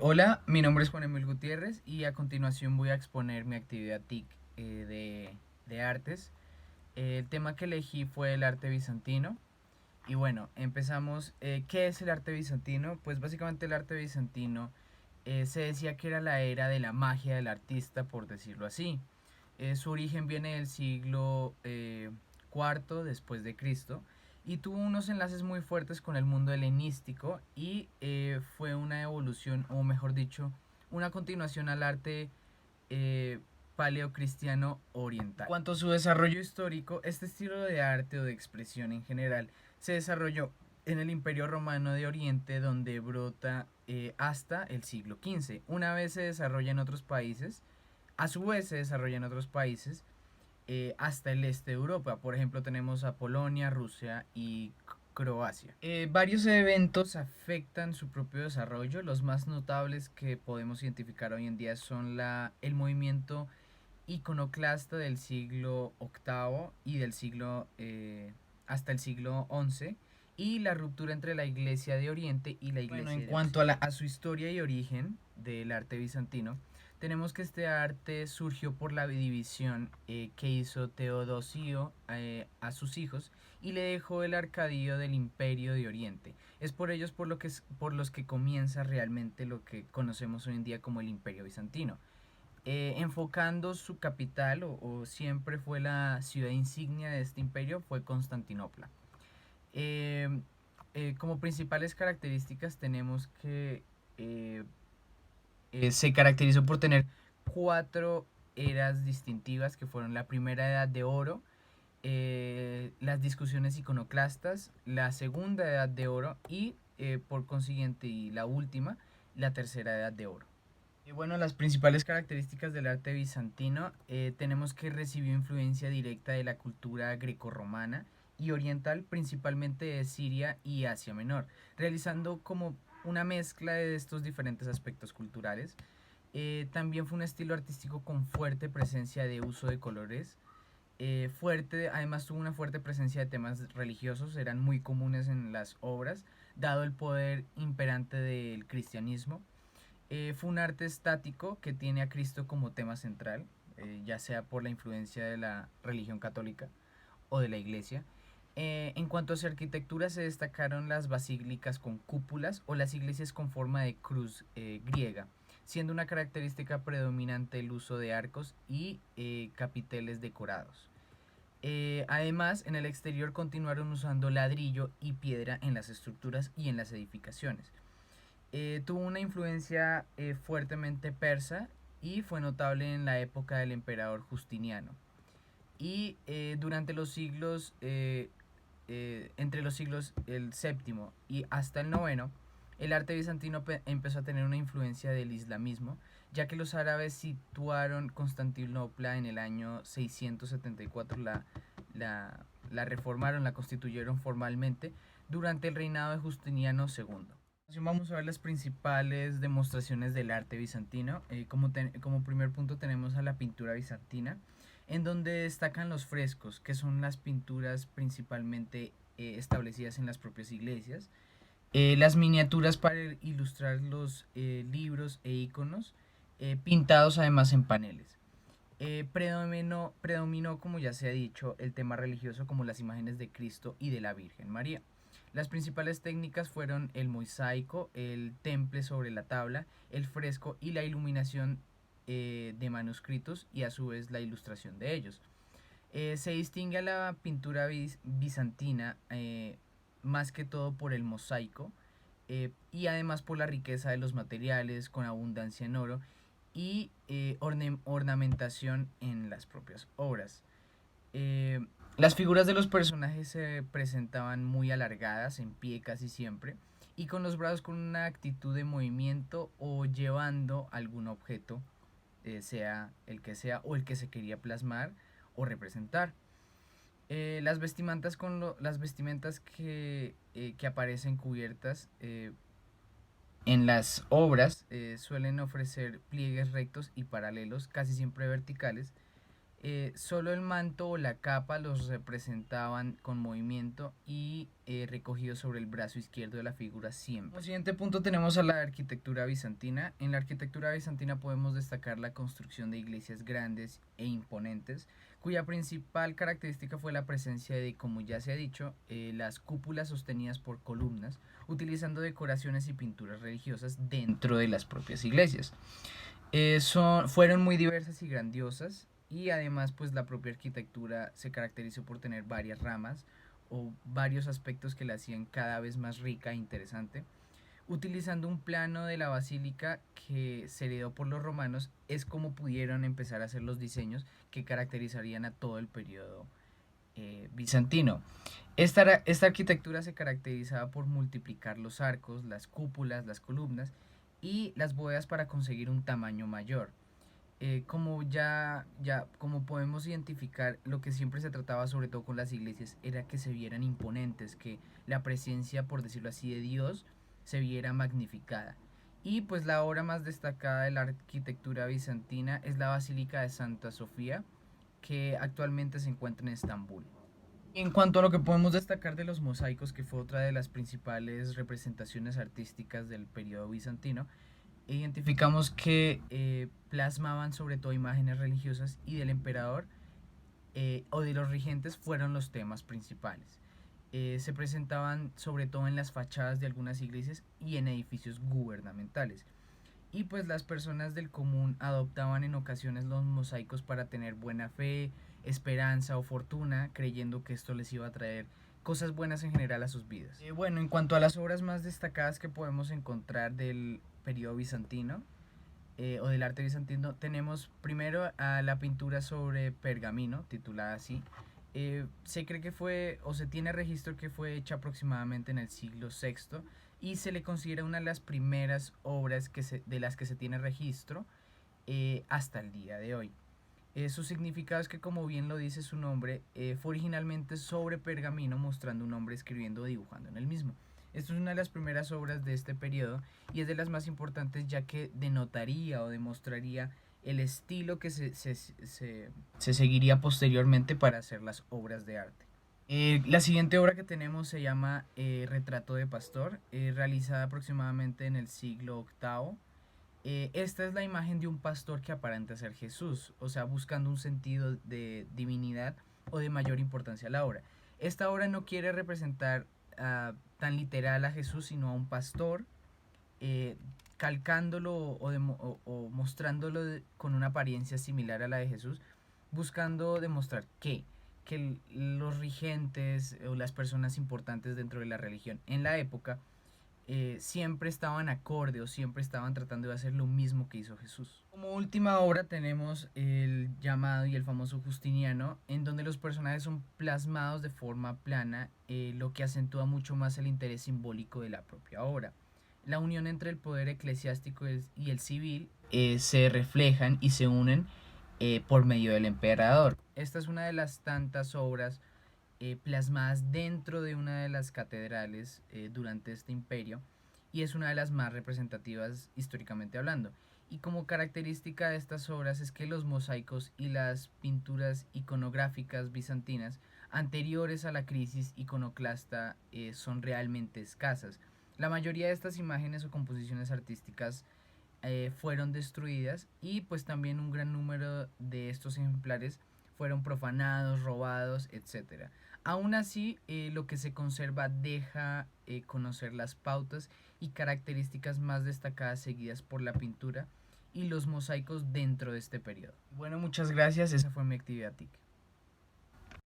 Hola, mi nombre es Juan Emil Gutiérrez y a continuación voy a exponer mi actividad TIC de artes. El tema que elegí fue el arte bizantino. Y bueno, empezamos. ¿Qué es el arte bizantino? Pues básicamente el arte bizantino se decía que era la era de la magia del artista, por decirlo así. Su origen viene del siglo cuarto después de Cristo y tuvo unos enlaces muy fuertes con el mundo helenístico y fue una evolución, o mejor dicho, una continuación al arte eh, paleocristiano oriental. En cuanto a su desarrollo histórico, este estilo de arte o de expresión en general se desarrolló en el Imperio Romano de Oriente, donde brota hasta el siglo XV. Una vez se desarrolla en otros países, a su vez se desarrolla en otros países hasta el este de Europa. Por ejemplo, tenemos a Polonia, Rusia y Croacia. Varios eventos afectan su propio desarrollo. Los más notables que podemos identificar hoy en día son el movimiento iconoclasta del siglo octavo y del siglo hasta el siglo XI y la ruptura entre la iglesia de Oriente y la iglesia en cuanto a su historia y origen del arte bizantino, tenemos que este arte surgió por la división que hizo Teodosio a sus hijos y le dejó el arcadillo del imperio de Oriente. Es por ellos por los que comienza realmente lo que conocemos hoy en día como el imperio bizantino, enfocando su capital o siempre fue la ciudad insignia de este imperio fue Constantinopla. Eh, como principales características tenemos que eh, se caracterizó por tener cuatro eras distintivas que fueron la primera edad de oro, las discusiones iconoclastas, la segunda edad de oro y por consiguiente y la última, la tercera edad de oro. Bueno, las principales características del arte bizantino tenemos que recibió influencia directa de la cultura grecorromana y oriental, principalmente de Siria y Asia Menor, realizando como una mezcla de estos diferentes aspectos culturales. También fue un estilo artístico con fuerte presencia de uso de colores, además tuvo una fuerte presencia de temas religiosos, eran muy comunes en las obras, dado el poder imperante del cristianismo. Fue un arte estático que tiene a Cristo como tema central, ya sea por la influencia de la religión católica o de la iglesia. En cuanto a su arquitectura se destacaron las basílicas con cúpulas o las iglesias con forma de cruz griega, siendo una característica predominante el uso de arcos y capiteles decorados. Además, en el exterior continuaron usando ladrillo y piedra en las estructuras y en las edificaciones. Tuvo una influencia fuertemente persa y fue notable en la época del emperador Justiniano. Y durante los siglos, entre los siglos el séptimo y hasta el noveno, el arte bizantino empezó a tener una influencia del islamismo, ya que los árabes situaron Constantinopla en el año 674, la reformaron, la constituyeron formalmente durante el reinado de Justiniano segundo. Vamos a ver las principales demostraciones del arte bizantino. Como primer punto tenemos a la pintura bizantina, en donde destacan los frescos, que son las pinturas principalmente establecidas en las propias iglesias, las miniaturas para ilustrar los libros e iconos, pintados además en paneles. Predominó, como ya se ha dicho, el tema religioso como las imágenes de Cristo y de la Virgen María. Las principales técnicas fueron el mosaico, el temple sobre la tabla, el fresco y la iluminación de manuscritos y a su vez la ilustración de ellos. Se distingue a la pintura bizantina más que todo por el mosaico y además por la riqueza de los materiales con abundancia en oro y ornamentación en las propias obras. Eh, las figuras de los personajes se presentaban muy alargadas, en pie casi siempre, y con los brazos con una actitud de movimiento o llevando algún objeto, sea el que sea o el que se quería plasmar o representar. Las vestimentas que aparecen cubiertas en las obras suelen ofrecer pliegues rectos y paralelos, casi siempre verticales, Solo el manto o la capa los representaban con movimiento y recogidos sobre el brazo izquierdo de la figura siempre. Como siguiente punto tenemos a la arquitectura bizantina. En la arquitectura bizantina podemos destacar la construcción de iglesias grandes e imponentes, cuya principal característica fue la presencia de, como ya se ha dicho, las cúpulas sostenidas por columnas, utilizando decoraciones y pinturas religiosas dentro de las propias iglesias. Fueron muy diversas y grandiosas, y además pues la propia arquitectura se caracterizó por tener varias ramas o varios aspectos que la hacían cada vez más rica e interesante. Utilizando un plano de la basílica que se heredó por los romanos, es como pudieron empezar a hacer los diseños que caracterizarían a todo el periodo bizantino. Esta arquitectura se caracterizaba por multiplicar los arcos, las cúpulas, las columnas y las bóvedas para conseguir un tamaño mayor. Como podemos identificar, lo que siempre se trataba, sobre todo con las iglesias, era que se vieran imponentes, que la presencia, por decirlo así, de Dios se viera magnificada. Y pues la obra más destacada de la arquitectura bizantina es la Basílica de Santa Sofía, que actualmente se encuentra en Estambul. En cuanto a lo que podemos destacar de los mosaicos, que fue otra de las principales representaciones artísticas del periodo bizantino, identificamos que plasmaban sobre todo imágenes religiosas y del emperador o de los regentes fueron los temas principales. Se presentaban sobre todo en las fachadas de algunas iglesias y en edificios gubernamentales. Y pues las personas del común adoptaban en ocasiones los mosaicos para tener buena fe, esperanza o fortuna, creyendo que esto les iba a traer cosas buenas en general a sus vidas. Bueno, en cuanto a las obras más destacadas que podemos encontrar del periodo bizantino o del arte bizantino, tenemos primero a la pintura sobre pergamino, titulada así. Se cree que fue, o se tiene registro que fue hecha aproximadamente en el siglo VI, y se le considera una de las primeras obras de las que se tiene registro hasta el día de hoy. Su significado es que, como bien lo dice su nombre, fue originalmente sobre pergamino, mostrando un hombre escribiendo o dibujando en el mismo. Esto es una de las primeras obras de este periodo y es de las más importantes, ya que denotaría o demostraría el estilo que se seguiría posteriormente para hacer las obras de arte. La siguiente obra que tenemos se llama Retrato de Pastor, realizada aproximadamente en el siglo VIII. Esta es la imagen de un pastor que aparenta ser Jesús, o sea, buscando un sentido de divinidad o de mayor importancia a la obra. Esta obra no quiere representar tan literal a Jesús, sino a un pastor, eh, calcándolo o mostrándolo con una apariencia similar a la de Jesús, buscando demostrar que los regentes o las personas importantes dentro de la religión en la época siempre estaban acorde o siempre estaban tratando de hacer lo mismo que hizo Jesús. Como última obra tenemos el llamado y el famoso Justiniano, en donde los personajes son plasmados de forma plana, lo que acentúa mucho más el interés simbólico de la propia obra. La unión entre el poder eclesiástico y el civil se reflejan y se unen por medio del emperador. Esta es una de las tantas obras plasmadas dentro de una de las catedrales durante este imperio, y es una de las más representativas históricamente hablando. Y como característica de estas obras es que los mosaicos y las pinturas iconográficas bizantinas anteriores a la crisis iconoclasta son realmente escasas. La mayoría de estas imágenes o composiciones artísticas fueron destruidas, y pues también un gran número de estos ejemplares fueron profanados, robados, etcétera. Aún así, lo que se conserva deja conocer las pautas y características más destacadas seguidas por la pintura y los mosaicos dentro de este periodo. Bueno, muchas gracias, esa fue mi actividad TIC.